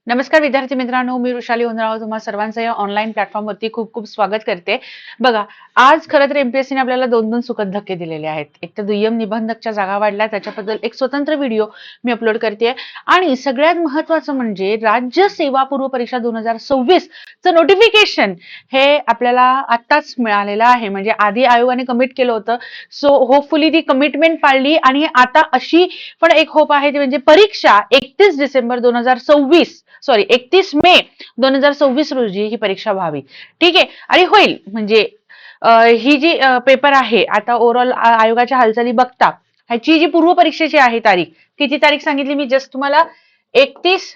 नमस्कार विद्यार्थी मित्रांनो, मी वृषाली उंदराव तुम्हा सर्वांचं या ऑनलाईन प्लॅटफॉर्मवरती खूप खूप स्वागत करते. बघा, आज खरं तर एमपीएससीने आपल्याला दोन सुखद धक्के दिलेले आहेत. एक तर दुय्यम निबंधकच्या जागा वाढल्या, त्याच्याबद्दल एक स्वतंत्र व्हिडिओ मी अपलोड करते. आणि सगळ्यात महत्वाचं म्हणजे राज्य सेवा पूर्व परीक्षा 2026 चं नोटिफिकेशन हे आपल्याला आत्ताच मिळालेलं आहे. म्हणजे आधी आयोगाने कमिट केलं होतं, सो होपफुली ती कमिटमेंट पाळली आणि आता अशी पण एक होप आहे ती म्हणजे परीक्षा 31 डिसेंबर 2026 सॉरी 31 मे 2026 रोजी ही परीक्षा व्हावी. ठीक आहे, आणि होईल म्हणजे ही जी पेपर आहे आता ओव्हरऑल आयोगाच्या हालचाली बघता ह्याची जी पूर्व परीक्षेची आहे तारीख, किती तारीख सांगितली मी जस्ट तुम्हाला, 31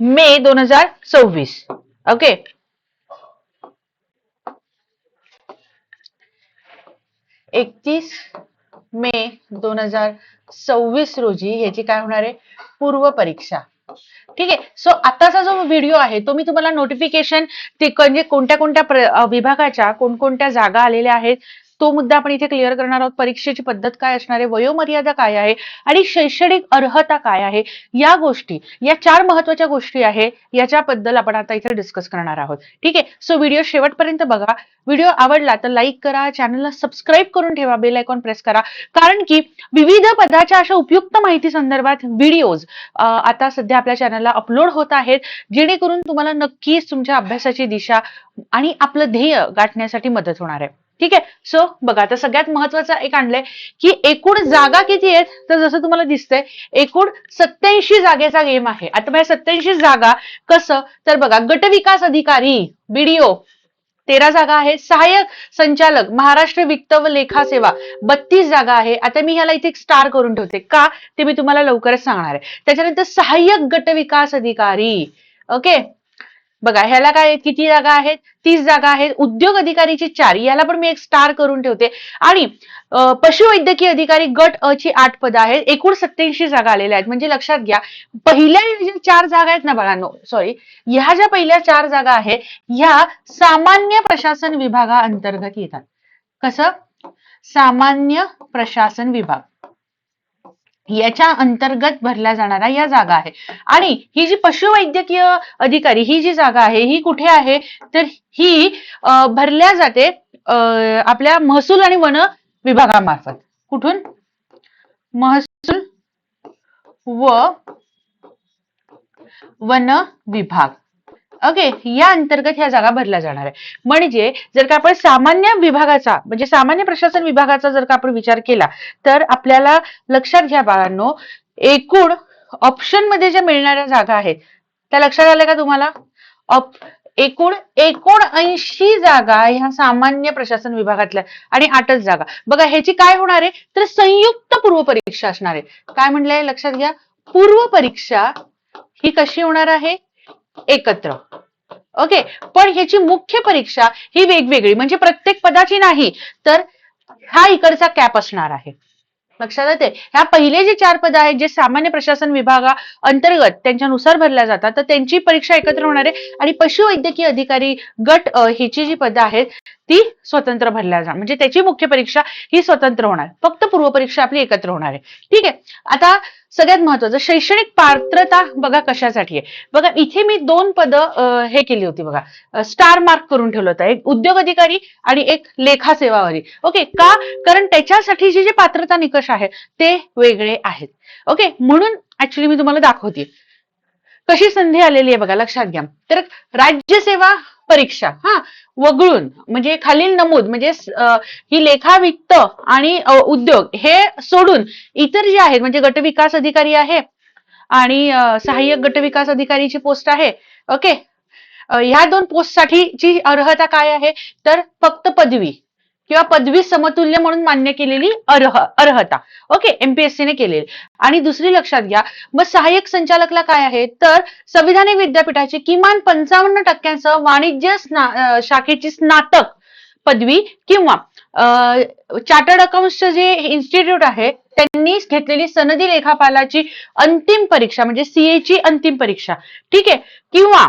मे 2026. ओके, 31 मे 2026 रोजी ह्याची काय होणार आहे, पूर्व परीक्षा. ठीक आहे, सो आताचा जो व्हिडिओ आहे तो मी तुम्हाला नोटिफिकेशन ते म्हणजे कोणत्या कोणत्या विभागाच्या कोणकोणत्या जागा आलेल्या आहेत तो मुद्दा आपण इथे क्लिअर करणार आहोत. परीक्षेची पद्धत काय असणार आहे, वयोमर्यादा काय आहे आणि शैक्षणिक अर्हता काय आहे, या गोष्टी, या 4 महत्वाच्या गोष्टी आहे, याच्याबद्दल आपण आता इथे डिस्कस करणार आहोत. ठीक आहे, सो व्हिडिओ शेवटपर्यंत बघा. व्हिडिओ आवडला तर लाईक करा, चॅनलला सबस्क्राईब करून ठेवा, बेल आयकॉन प्रेस करा, कारण की विविध पदाच्या अशा उपयुक्त माहिती संदर्भात व्हिडिओज आता सध्या आपल्या चॅनलला अपलोड होत आहेत, जेणेकरून तुम्हाला नक्कीच तुमच्या अभ्यासाची दिशा आणि आपलं ध्येय गाठण्यासाठी मदत होणार आहे. ठीक आहे, सो बघा, आता सगळ्यात महत्वाचं एक आणलंय की एकूण जागा किती आहेत, तर जसं तुम्हाला दिसतंय एकूण 87 जागेचा गेम आहे. आता माझ्या 87 जागा कसं, तर बघा, गट विकास अधिकारी बीडीओ 13 जागा आहे, सहाय्यक संचालक महाराष्ट्र वित्त व लेखा सेवा 32 जागा आहे. आता मी ह्याला इथे एक स्टार करून ठेवते का ते मी तुम्हाला लवकरच सांगणार आहे. त्याच्यानंतर सहाय्यक गट विकास अधिकारी, ओके, बघा ह्याला काय किती जागा आहेत, 30 जागा आहेत. उद्योग अधिकारीची 4, याला पण मी एक स्टार करून ठेवते. आणि पशुवैद्यकीय अधिकारी गट अ ची 8 पदं आहेत. एकूण 87 जागा आलेल्या आहेत. म्हणजे लक्षात घ्या, पहिल्या ज्या 4 जागा आहेत ना बाळांनो, सॉरी, ह्या ज्या पहिल्या 4 जागा आहेत ह्या सामान्य प्रशासन विभागाअंतर्गत येतात. कसं, सामान्य प्रशासन विभाग याच्या अंतर्गत भरल्या जाणाऱ्या या जागा आहे. आणि ही जी पशुवैद्यकीय अधिकारी ही जी जागा आहे ही कुठे आहे, तर ही भरल्या जाते आपल्या महसूल आणि वन विभागामार्फत. कुठून, महसूल व वन विभाग, ओके, या अंतर्गत ह्या जागा भरल्या जाणार आहे. म्हणजे जर का आपण सामान्य विभागाचा म्हणजे सामान्य प्रशासन विभागाचा जर का आपण विचार केला तर आपल्याला लक्षात घ्या बाळांनो, एकूण ऑप्शन मध्ये ज्या मिळणाऱ्या जागा आहेत त्या लक्षात आल्या का तुम्हाला, एकूण 79 जागा ह्या सामान्य प्रशासन विभागातल्या आणि 8च जागा. बघा ह्याची काय होणार आहे, तर संयुक्त पूर्व परीक्षा असणार आहे. काय म्हणलंय लक्षात घ्या, पूर्व परीक्षा ही कशी होणार आहे, एकत्र. ओके, पण ह्याची मुख्य परीक्षा ही वेगवेगळी, म्हणजे प्रत्येक पदाची नाही, तर हा इकडचा कॅप असणार आहे. लक्षात येते, ह्या पहिले जे 4 पद आहेत जे सामान्य प्रशासन विभागा अंतर्गत त्यांच्यानुसार भरल्या जातात, तर त्यांची परीक्षा एकत्र होणार आहे. आणि पशुवैद्यकीय अधिकारी गट अ ह्याची जी पदं आहेत ती स्वतंत्र भरल्या जाणार, म्हणजे त्याची मुख्य परीक्षा ही स्वतंत्र होणार, फक्त पूर्व परीक्षा आपली एकत्र होणार आहे. ठीक आहे, आता सगळ्यात महत्वाचं शैक्षणिक पात्रता बघा कशासाठी आहे. बघा इथे मी 2 पदं हे केली होती बघा, स्टार मार्क करून ठेवलं होतं, एक उद्योग अधिकारी आणि एक लेखा सेवावाली. ओके, का, कारण त्याच्यासाठी जे पात्रता निकष आहे ते वेगळे आहेत. ओके, म्हणून ऍक्च्युली मी तुम्हाला दाखवते कशी संधी आलेली आहे बघा, लक्षात घ्या. तर राज्यसेवा परीक्षा वगळून म्हणजे खालील नमूद म्हणजे ही लेखा वित्त आणि उद्योग हे सोडून इतर जे आहेत म्हणजे गट विकास अधिकारी आहे आणि सहाय्यक गट विकास अधिकारीची पोस्ट आहे. ओके, ह्या 2 पोस्टसाठीची अर्हता काय आहे, तर फक्त पदवी किंवा पदवी समतुल्य म्हणून मान्य केलेली अर्हता. ओके, एमपीएससी ने केलेली. आणि दुसरी लक्षात घ्या, मग सहाय्यक संचालकला काय आहे, तर संविधानिक विद्यापीठाची किमान 55% वाणिज्य शाखेची स्नातक पदवी किंवा चार्टर्ड अकाउंट्सचं जे इन्स्टिट्यूट आहे त्यांनी घेतलेली सनदी लेखापालाची अंतिम परीक्षा म्हणजे सीए ची अंतिम परीक्षा. ठीक आहे, किंवा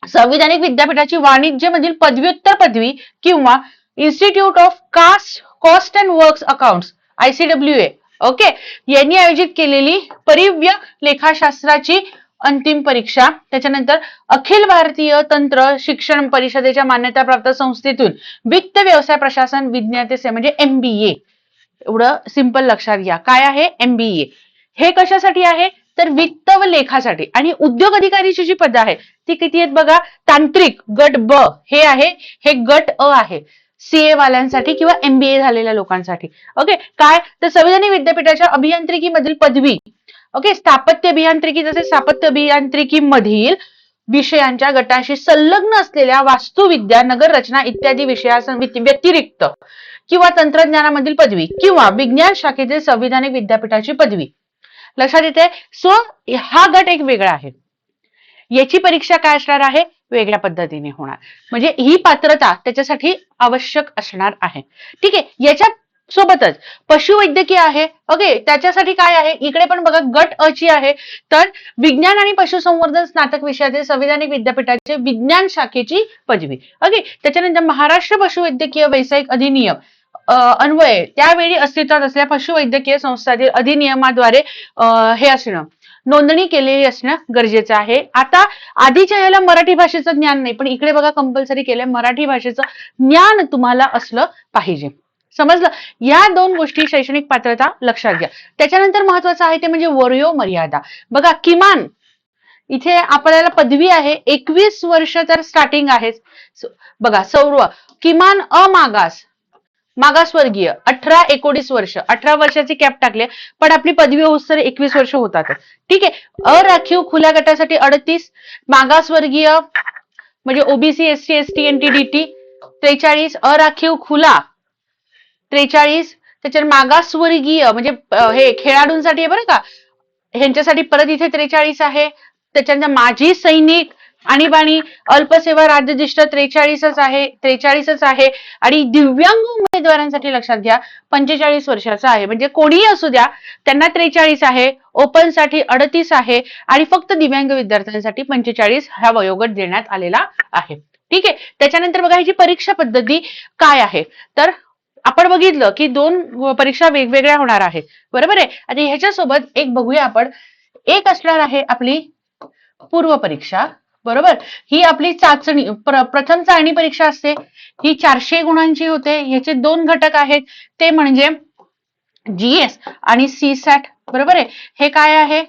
संविधानिक विद्यापीठाची वाणिज्य मधील पदव्युत्तर पदवी किंवा institute of cost and works accounts ICWA, okay, यांनी आयोजित केलेली परिव्य लेखाशास्त्राची अंतिम परीक्षा, त्याच्यानंतर अखिल भारतीय तंत्र शिक्षण परिषदेच्या मान्यताप्राप्त संस्थेतून वित्त व्यवसाय प्रशासन विज्ञाते म्हणजे MBA. एवढं सिंपल लक्षात घ्या. काय आहे MBA? हे कशासाठी आहे तर वित्त व लेखासाठी. आणि उद्योग अधिकारीची जी पदं आहे ती किती आहेत बघा. तांत्रिक गट ब हे आहे, हे गट अ आहे CA वाल्यांसाठी किंवा MBA झालेल्या लोकांसाठी. ओके. काय तर संविधानिक विद्यापीठाच्या अभियांत्रिकी मधील पदवी, ओके, स्थापत्य अभियांत्रिकी जसे स्थापत्य अभियांत्रिकी मधील विषयांच्या गटाशी संलग्न असलेल्या वास्तुविद्या, नगर रचना इत्यादी व्यतिरिक्त किंवा तंत्रज्ञानामधील पदवी किंवा विज्ञान शाखेतील संविधानिक विद्यापीठाची पदवी. लक्षात येते. सो हा गट एक वेगळा आहे. याची परीक्षा काय असणार आहे वेगळ्या पद्धतीने होणार. म्हणजे ही पात्रता त्याच्यासाठी आवश्यक असणार आहे. ठीक आहे. याच्या सोबतच पशुवैद्यकीय आहे. ओके. त्याच्यासाठी काय आहे इकडे पण बघा गट अ ची आहे तर विज्ञान आणि पशुसंवर्धन स्नातक विषयातील संविधानिक विद्यापीठाचे विज्ञान शाखेची पदवी. ओके. त्याच्यानंतर महाराष्ट्र पशुवैद्यकीय व्यावसायिक अधिनियम अन्वये त्यावेळी अस्तित्वात असलेल्या पशुवैद्यकीय संस्थातील अधिनियमाद्वारे हे असणं नोंदणी केलेली असणं गरजेचं आहे. आता आधीच्या याला मराठी भाषेचं ज्ञान नाही पण इकडे बघा कंपल्सरी केलंय मराठी भाषेचं ज्ञान तुम्हाला असलं पाहिजे. समजलं. या दोन गोष्टी शैक्षणिक पात्रता लक्षात घ्या. त्याच्यानंतर महत्वाचं आहे ते म्हणजे वयो मर्यादा. बघा किमान इथे आपल्याला पदवी आहे 21 वर्ष तर स्टार्टिंग आहे. बघा सौर्व किमान मागासवर्गीय 18-19 वर्ष 18 वर्षाची कॅप टाकले पण आपली पदवी होऊस तर 21 वर्ष होतात. ठीक आहे. अराखीव खुल्या गटासाठी 38, मागासवर्गीय म्हणजे OBC SC ST NT DT 43, अराखीव खुला 43, त्याच्यात मागासवर्गीय म्हणजे हे खेळाडूंसाठी आहे बरं का, ह्यांच्यासाठी परत इथे 43 आहे. त्याच्यानंतर माजी सैनिक आणीबाणी अल्पसेवा राज्याधिष्ठ 43च आहे आणि दिव्यांग उमेदवारांसाठी लक्षात घ्या 45 वर्षाचा आहे. म्हणजे कोणीही असू द्या त्यांना 43 आहे, ओपन साठी 38 आहे आणि फक्त दिव्यांग विद्यार्थ्यांसाठी 45 हा वयोगट देण्यात आलेला आहे. ठीक आहे. त्याच्यानंतर बघा ह्याची परीक्षा पद्धती काय आहे तर आपण बघितलं की दोन परीक्षा वेगवेगळ्या होणार आहेत. बरोबर आहे. आता ह्याच्यासोबत एक बघूया आपण. एक असणार आहे आपली पूर्व परीक्षा. बरोबर. ही आपली चाचणी प्रथम चाचणी परीक्षा असते. ही 400 गुणांची होते. ह्याचे दोन घटक आहेत ते म्हणजे GS आणि CSAT. बरोबर आहे. हे काय आहे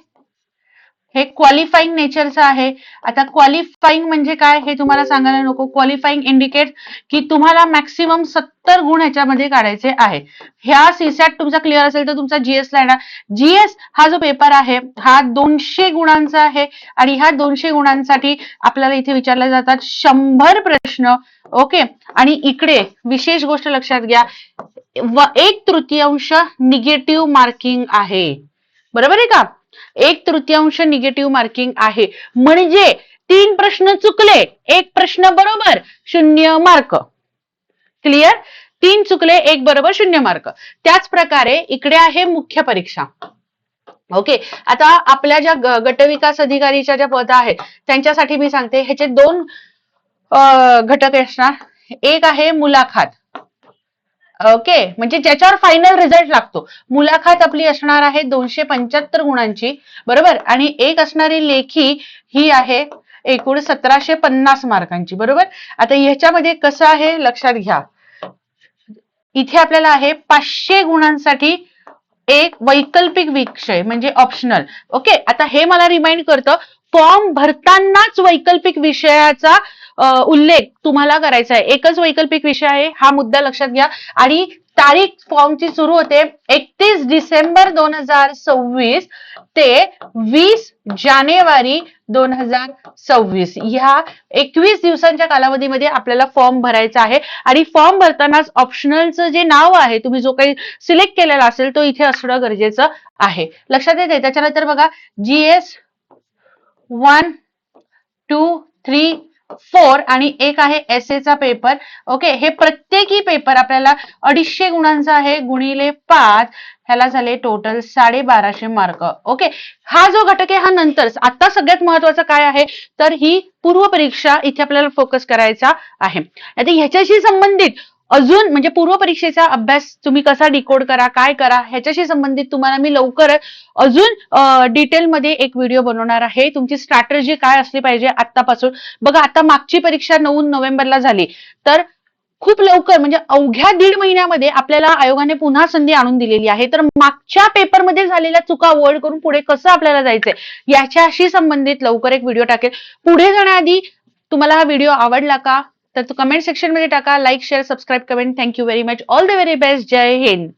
हे क्वालिफाईंग नेचरचं आहे. आता क्वालिफाईंग म्हणजे काय हे तुम्हाला सांगायला नको. क्वालिफाईंग इंडिकेट की तुम्हाला मॅक्सिमम 70 गुण ह्याच्यामध्ये काढायचे आहे. ह्या CSAT तुमचा क्लिअर असेल तर तुमचा GS ला येणार. GS हा जो पेपर आहे हा 200 गुणांचा आहे आणि ह्या 200 गुणांसाठी आपल्याला इथे विचारले जातात 100 प्रश्न. ओके. आणि इकडे विशेष गोष्ट लक्षात घ्या 1/3 निगेटिव्ह मार्किंग आहे. बरोबर आहे का. 1/3 निगेटिव्ह मार्किंग आहे. म्हणजे 3 प्रश्न चुकले 1 प्रश्न बरोबर 0 मार्क. क्लिअर. 3 चुकले 1 बरोबर 0 मार्क. त्याच प्रकारे इकडे आहे मुख्य परीक्षा. ओके. आता आपल्या ज्या गटविकास अधिकारीच्या ज्या पद आहेत त्यांच्यासाठी मी सांगते ह्याचे दोन घटक असणार. एक आहे मुलाखत. ओके. म्हणजे ज्याच्यावर फायनल रिझल्ट लागतो. मुलाखत आपली असणार आहे 275 गुणांची. बरोबर. आणि एक असणारी लेखी ही आहे एकूण 1750 मार्कांची. बरोबर. आता ह्याच्यामध्ये कसं आहे लक्षात घ्या. इथे आपल्याला आहे 500 गुणांसाठी एक वैकल्पिक विषय म्हणजे ऑप्शनल. ओके. आता हे मला रिमाइंड करतं फॉर्म भरतानाच वैकल्पिक विषयाचा उल्लेख तुम्हाला करायचा आहे. एकच वैकल्पिक विषय आहे हा मुद्दा लक्षात घ्या. आणि तारीख फॉर्मची सुरू होते 31 डिसेंबर 2026 ते 20 जानेवारी 2026. ह्या 21 दिवसांच्या कालावधीमध्ये आपल्याला फॉर्म भरायचा आहे. आणि फॉर्म भरतानाच ऑप्शनलचं जे नाव आहे तुम्ही जो काही सिलेक्ट केलेला असेल तो इथे असणं गरजेचं आहे. लक्षात येते. त्याच्यानंतर बघा GS 1, 2, 3, 4 आणि एक आहे SA चा पेपर. ओके. हे प्रत्येकी पेपर आपल्याला 250 गुणांचा आहे गुणिले 5 ह्याला झाले टोटल 1250 मार्क. ओके. हा जो घटक आहे हा नंतर. आता सगळ्यात महत्वाचं काय आहे तर ही पूर्व परीक्षा इथे आपल्याला फोकस करायचा आहे. आता ह्याच्याशी संबंधित अजून म्हणजे पूर्व परीक्षेचा अभ्यास तुम्ही कसा डिकोड करा, काय करा, ह्याच्याशी संबंधित तुम्हाला मी लवकरच अजून डिटेलमध्ये एक व्हिडिओ बनवणार आहे. तुमची स्ट्रॅटेजी काय असली पाहिजे आतापासून. बघा, आता मागची परीक्षा 9 नोव्हेंबरला झाली, तर खूप लवकर म्हणजे अवघ्या 1.5 महिन्यामध्ये आपल्याला आयोगाने पुन्हा संधी आणून दिलेली आहे. तर मागच्या पेपरमध्ये झालेल्या चुका अवॉइड करून पुढे कसं आपल्याला जायचंय याच्याशी संबंधित लवकर एक व्हिडिओ टाकेल. पुढे जाण्याआधी तुम्हाला हा व्हिडिओ आवडला का? तर तो कमेंट सेक्शन मध्ये टाका. Like, share, subscribe, comment. Thank you very much. All the very best. जय हिंद.